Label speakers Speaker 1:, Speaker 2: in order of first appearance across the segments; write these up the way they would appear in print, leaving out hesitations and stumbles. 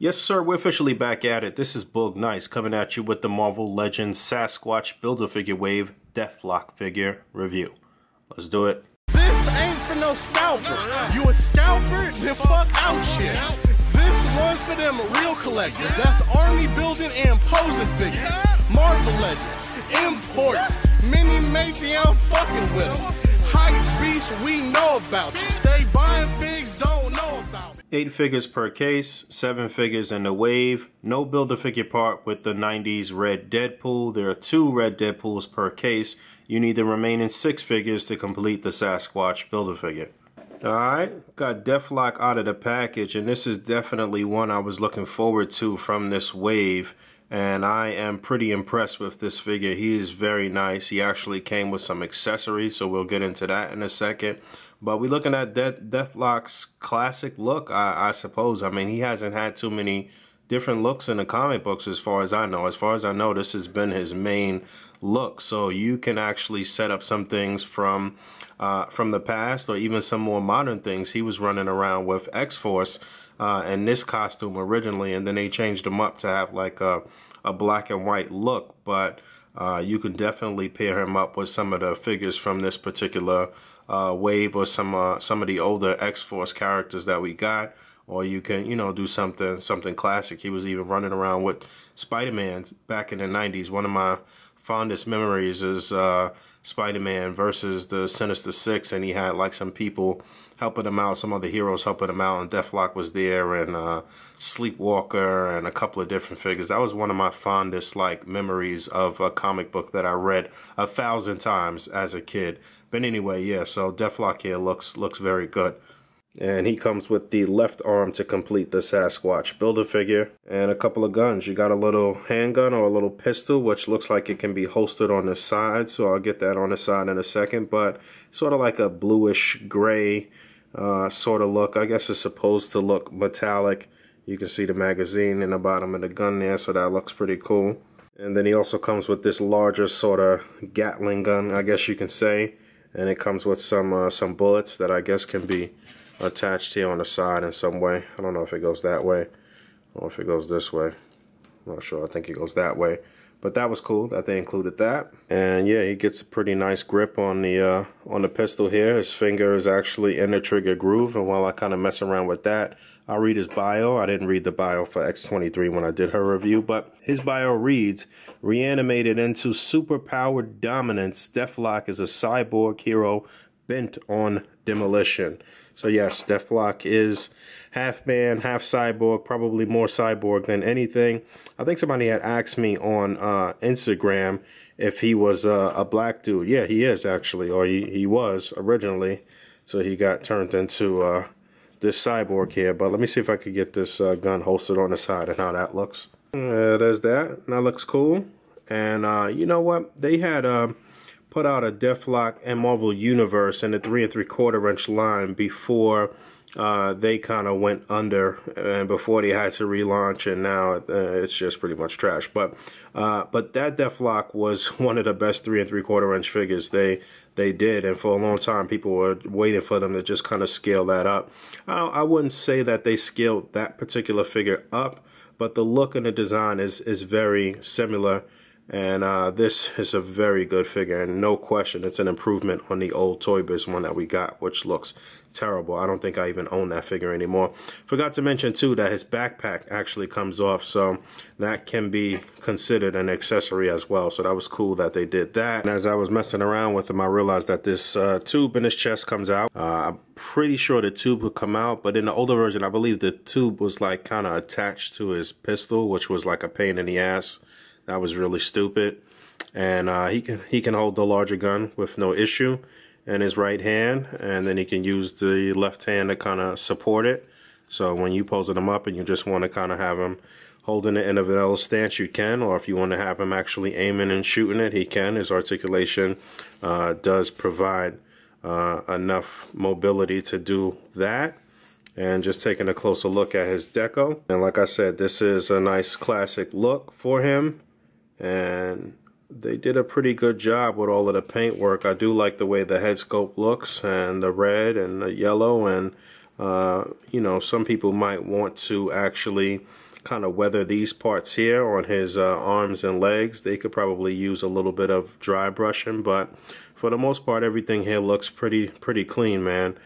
Speaker 1: Yes, sir, we're officially back at it. This is Boog Nice coming at you with the Marvel Legends Sasquatch Build-A-Figure Wave Deathlock figure review. Let's do it.
Speaker 2: This ain't for no scalper. You a scalper? Then fuck out shit. This one's for them real collectors. That's army building and posing figures. Marvel Legends, imports, mini matey, I'm fucking with them. Hype beast, we know about you. Stay buying figs, don't know about it.
Speaker 1: 8 figures per case, 7 figures in the wave. No Build-A-Figure part with the 90s red Deadpool. There are 2 red Deadpools per case. You need the remaining 6 figures to complete the Sasquatch Build-A-Figure. Alright, got Deathlock out of the package, and this is definitely one I was looking forward to from this wave. And I am pretty impressed with this figure. He is very nice. He actually came with some accessories, so we'll get into that in a second. But we're looking at Deathlock's classic look, I suppose. I mean, he hasn't had too many different looks in the comic books as far as I know. As far as I know, this has been his main look. So you can actually set up some things from the past, or even some more modern things. He was running around with X-Force in this costume originally, and then they changed him up to have like a black and white look. But you can definitely pair him up with some of the figures from this particular wave, or some of the older X-Force characters that we got. Or you can, you know, do something classic. He was even running around with Spider-Man back in the 90s. One of my fondest memories is Spider-Man versus the Sinister Six, and he had like some people helping him out, some other heroes helping him out, and Deathlock was there, and Sleepwalker, and a couple of different figures. That was one of my fondest like memories of a comic book that I read 1,000 times as a kid. But anyway, yeah, so Deathlock here looks very good. And he comes with the left arm to complete the Sasquatch Build-A-Figure, and a couple of guns. You got a little handgun or a little pistol, which looks like it can be holstered on the side, so I'll get that on the side in a second. But sort of like a bluish gray sort of look. I guess it's supposed to look metallic. You can see the magazine in the bottom of the gun there, so that looks pretty cool. And then he also comes with this larger sort of Gatling gun, I guess you can say, and it comes with some bullets that I guess can be attached here on the side in some way. I don't know if it goes that way or if it goes this way. I'm not sure. I think it goes that way. But that was cool that they included that. And yeah, he gets a pretty nice grip on the pistol here. His finger is actually in the trigger groove, and while I kind of mess around with that, I'll read his bio. I didn't read the bio for X23 when I did her review, but his bio reads, reanimated into superpowered dominance, Deathlock is a cyborg hero bent on demolition. So yes, Deathlock is half man, half cyborg, probably more cyborg than anything. I think somebody had asked me on Instagram if he was a black dude. Yeah, he is actually, or he was originally. So he got turned into this cyborg here. But let me see if I could get this gun holstered on the side and how that looks. There's that. That looks cool. And you know what? They had put out a Deathlock and Marvel Universe in the 3 3/4 inch line before they kind of went under, and before they had to relaunch, and now it's just pretty much trash. But that Deathlock was one of the best 3 3/4 inch figures they did, and for a long time people were waiting for them to just kind of scale that up. I wouldn't say that they scaled that particular figure up, but the look and the design is very similar. And this is a very good figure, and no question, it's an improvement on the old Toy Biz one that we got, which looks terrible. I don't think I even own that figure anymore. Forgot to mention, too, that his backpack actually comes off, so that can be considered an accessory as well. So that was cool that they did that. And as I was messing around with him, I realized that this tube in his chest comes out. I'm pretty sure the tube would come out, but in the older version, I believe the tube was like kind of attached to his pistol, which was like a pain in the ass. That was really stupid. And he can hold the larger gun with no issue in his right hand, and then he can use the left hand to kind of support it. So when you posing him up and you just want to kind of have him holding it in a vanilla stance, you can, or if you want to have him actually aiming and shooting it, he can. His articulation does provide enough mobility to do that. And just taking a closer look at his deco, and like I said, this is a nice classic look for him, and they did a pretty good job with all of the paint work. I do like the way the head sculpt looks, and the red and the yellow, and you know, some people might want to actually kind of weather these parts here on his arms and legs. They could probably use a little bit of dry brushing, but for the most part, everything here looks pretty clean, man.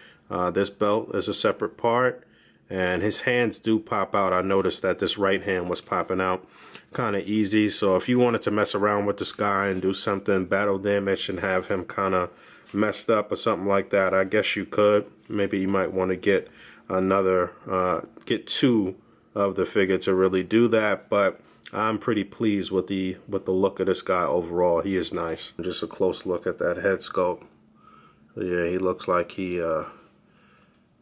Speaker 1: This belt is a separate part, and his hands do pop out. I noticed that this right hand was popping out kind of easy. So if you wanted to mess around with this guy and do something battle damage and have him kind of messed up or something like that, I guess you could. Maybe you might want to get another, get two of the figure to really do that, but I'm pretty pleased with the look of this guy overall. He is nice. Just a close look at that head sculpt. So yeah, he looks like he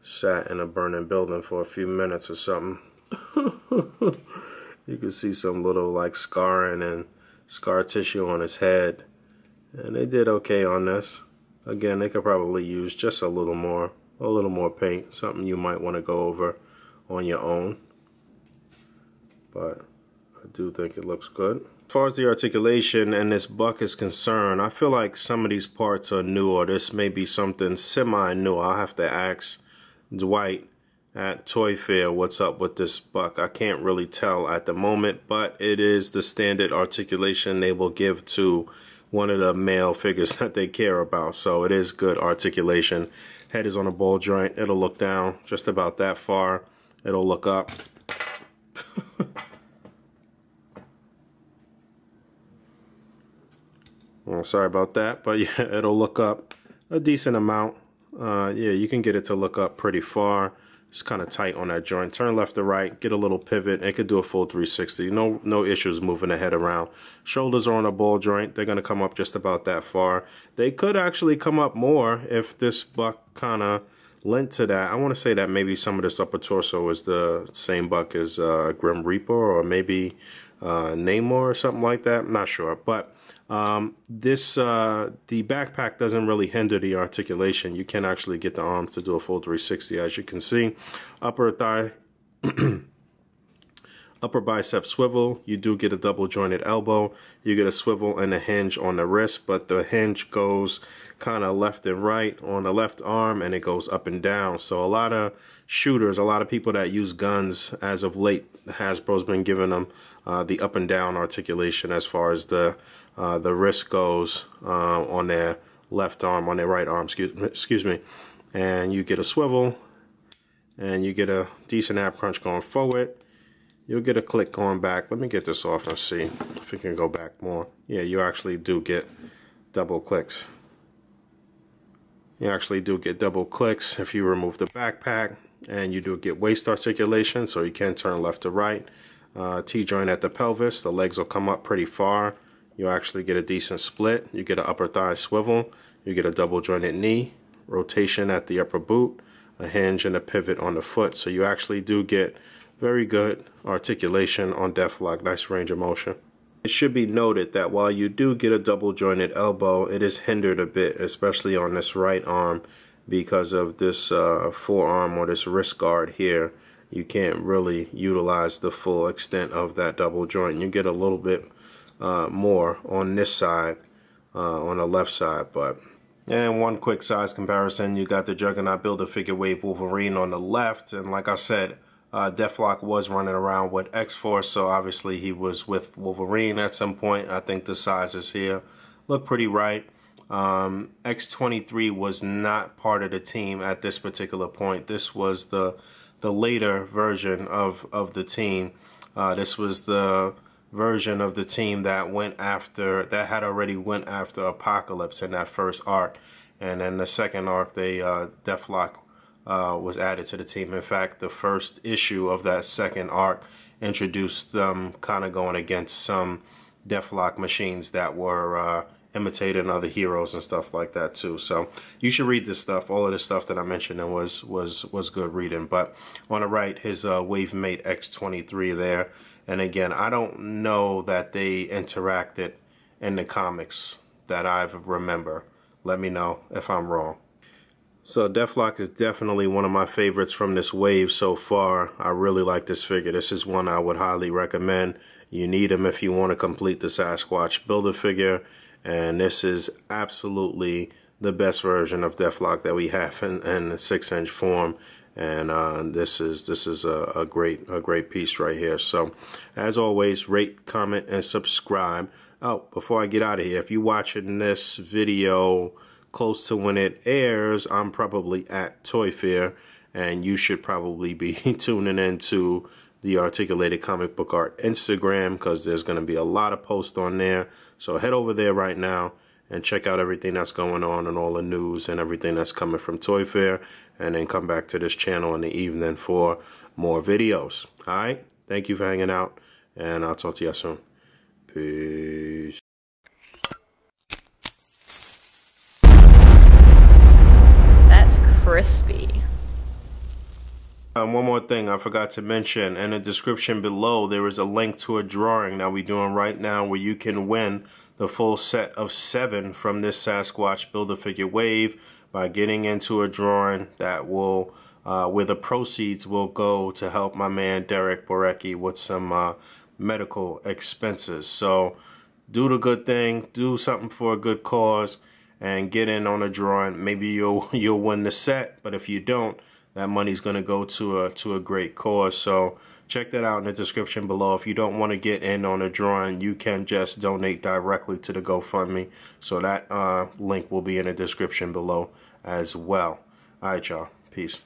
Speaker 1: sat in a burning building for a few minutes or something. You can see some little like scarring and scar tissue on his head, and they did okay on this. Again, they could probably use just a little more paint, something you might want to go over on your own, but I do think it looks good. As far as the articulation and this buck is concerned, I feel like some of these parts are new, or this may be something semi-new. I'll have to ask Dwight at Toy Fair what's up with this buck. I can't really tell at the moment, but it is the standard articulation they will give to one of the male figures that they care about. So it is good articulation. Head is on a ball joint. It'll look down just about that far. It'll look up. Well, sorry about that, but yeah, it'll look up a decent amount. Yeah, you can get it to look up pretty far. It's kind of tight on that joint. Turn left to right, get a little pivot. It could do a full 360. No issues moving the head around. Shoulders are on a ball joint. They're going to come up just about that far. They could actually come up more if this buck kind of lent to that. I want to say that maybe some of this upper torso is the same buck as Grim Reaper, or maybe Namor or something like that. I'm not sure, but the backpack doesn't really hinder the articulation. You can actually get the arms to do a full 360, as you can see. Upper thigh, upper bicep swivel. You do get a double jointed elbow. You get a swivel and a hinge on the wrist, but the hinge goes kind of left and right on the left arm, and it goes up and down. So a lot of shooters, a lot of people that use guns as of late, Hasbro's been giving them the up and down articulation as far as the wrist goes on their left arm, on their right arm, excuse me. And you get a swivel, and you get a decent ab crunch going forward. You'll get a click going back. Let me get this off and see if we can go back more. Yeah, you actually do get double clicks. You actually do get double clicks if you remove the backpack, and you do get waist articulation, so you can turn left to right. T-joint at the pelvis. The legs will come up pretty far. You actually get a decent split. You get an upper thigh swivel. You get a double jointed knee, rotation at the upper boot, a hinge, and a pivot on the foot. So you actually do get very good articulation on Deathlock. Nice range of motion. It should be noted that while you do get a double jointed elbow, it is hindered a bit, especially on this right arm, because of this forearm or this wrist guard here. You can't really utilize the full extent of that double joint. You get a little bit more on this side, on the left side. But and one quick size comparison, you got the Juggernaut Build-A-Figure Wave Wolverine on the left, and like I said, Deathlock was running around with X-Force, so obviously he was with Wolverine at some point. I think the sizes here look pretty right. X-23 was not part of the team at this particular point. This was the later version of the team. This was the version of the team that had already went after Apocalypse in that first arc, and then the second arc, Deathlock was added to the team. In fact, the first issue of that second arc introduced them kind of going against some Deathlock machines that were imitating other heroes and stuff like that too. So you should read this stuff. All of this stuff that I mentioned and was good reading. But on the right, his wave mate X-23 there. And again, I don't know that they interacted in the comics that I remember. Let me know if I'm wrong. So Deathlock is definitely one of my favorites from this wave so far. I really like this figure. This is one I would highly recommend. You need him if you want to complete the Sasquatch Build-A-Figure. And this is absolutely the best version of Deathlock that we have in 6-inch form. and this is a great piece right here. So as always, rate, comment, and subscribe. Oh, before I get out of here, if you're watching this video close to when it airs, I'm probably at Toy Fair, and you should probably be tuning into the Articulated Comic Book Art Instagram, because there's going to be a lot of posts on there. So head over there right now and check out everything that's going on and all the news and everything that's coming from Toy Fair, and then come back to this channel in the evening for more videos. Alright, thank you for hanging out, and I'll talk to you soon. Peace.
Speaker 3: That's crispy.
Speaker 1: One more thing I forgot to mention. In the description below, there is a link to a drawing that we're doing right now where you can win the full set of 7 from this Sasquatch Build-A-Figure wave by getting into a drawing that will, where the proceeds will go to help my man Derek Borecki with some medical expenses. So do the good thing, do something for a good cause, and get in on a drawing. Maybe you'll win the set, but if you don't, that money's going to go to a great cause. So check that out in the description below. If you don't want to get in on a drawing, you can just donate directly to the GoFundMe. So that link will be in the description below as well. All right, y'all. Peace.